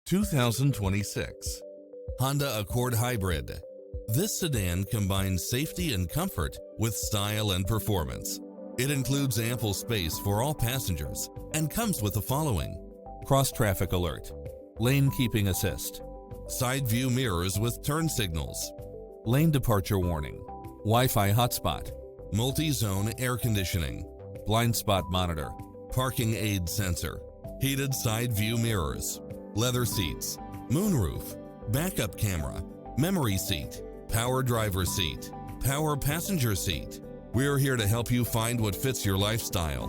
2026 Honda Accord Hybrid. This sedan combines safety and comfort with style and performance. It includes ample space for all passengers and comes with the following: cross-traffic alert, lane keeping assist, side view mirrors with turn signals, lane departure warning, Wi-Fi hotspot, multi-zone air conditioning, blind spot monitor, parking aid sensor, heated side view mirrors, leather seats, moonroof, backup camera, memory seat, power driver seat, power passenger seat. We're here to help you find what fits your lifestyle.